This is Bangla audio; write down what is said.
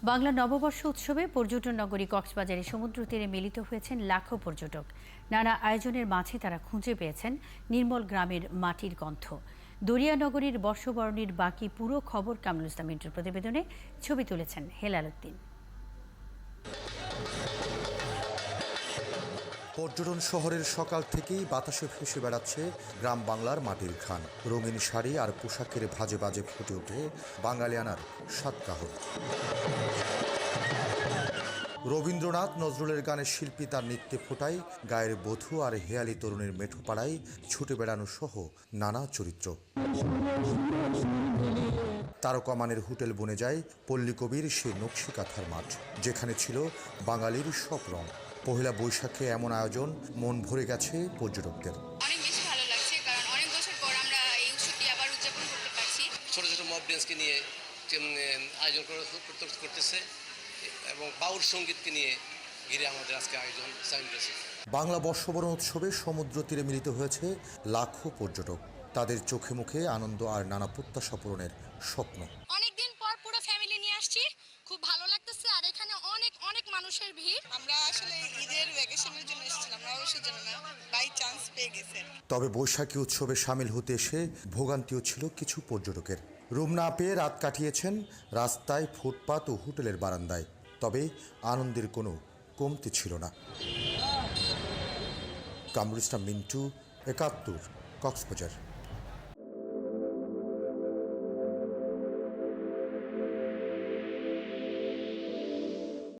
বাংলা নববর্ষ উৎসবে পর্যটন নগরী কক্সবাজারে সমুদ্র তীরে মিলিত হয়েছেন লাখো পর্যটক। নানা আয়োজনের মাঝে তারা খুঁজে পেয়েছেন নির্মল গ্রামের মাটির গন্ধ। দরিয়া নগরীর বর্ষবরণীর বাকি পুরো খবর কামরুল ইসলাম মিন্টুর প্রতিবেদনে ছবি তুলেছেন হেলাল উদ্দিন। পর্যটন শহরের সকাল থেকেই বাতাসে ভেসে বেড়াচ্ছে গ্রাম বাংলার মাটির ঘ্রাণ। রঙিন শাড়ি আর পোশাকের ভাজে বাজে ফুটে ওঠে বাঙালিয়ানার সাতকাহর। রবীন্দ্রনাথ নজরুলের গানের শিল্পী তার নৃত্যে ফোটায় গায়ের বধূ আর হেয়ালি তরুণীর মেঠোপাড়ায় ছুটে বেড়ানো সহ নানা চরিত্র। তারকামানের হোটেল বনে যায় পল্লীকবির সে নকশি কাঁথার মাঠ, যেখানে ছিল বাঙালির সব রং। পহেলা বৈশাখে এমন আয়োজন মন ভরে গেছে পর্যটকদের। অনেক বেশি ভালো লাগছে, কারণ অনেক বছর পর আমরা এই উৎসবটি আবার উদযাপন করতে পারছি। ছোট ছোট মব ড্যান্সকে নিয়ে আয়োজন করতেছে এবং বাউল সঙ্গীতকে নিয়ে ঘিরে আমাদের আজকে আয়োজন। বাংলা বর্ষবরণ উৎসবে সমুদ্র তীরে মিলিত হয়েছে লাখো পর্যটক। তাদের চোখে মুখে আনন্দ আর নানা প্রত্যাশা পূরণের স্বপ্ন। অনেকদিন পর পুরো ফ্যামিলি নিয়ে আসছি, খুব ভালো লাগতেছে। আর এখানে অনেক অনেক মানুষের ভিড়। আমরা আসলে ঈদের ভ্যাকেশনের জন্য এসেছিলাম, অবশ্যই জন্য না, বাই চান্স পেয়ে গেছেন। তবে বৈশাখী উৎসবে সামিল হতে এসে ভোগান্তিও ছিল কিছু পর্যটকের। রুম না পেয়ে রাত কাটিয়েছেন রাস্তায়, ফুটপাত ও হোটেলের বারান্দায়। তবে আনন্দের কোনো কমতি ছিল না। কামরুল ইসলাম মিন্টু, ৭১, কক্সবাজার।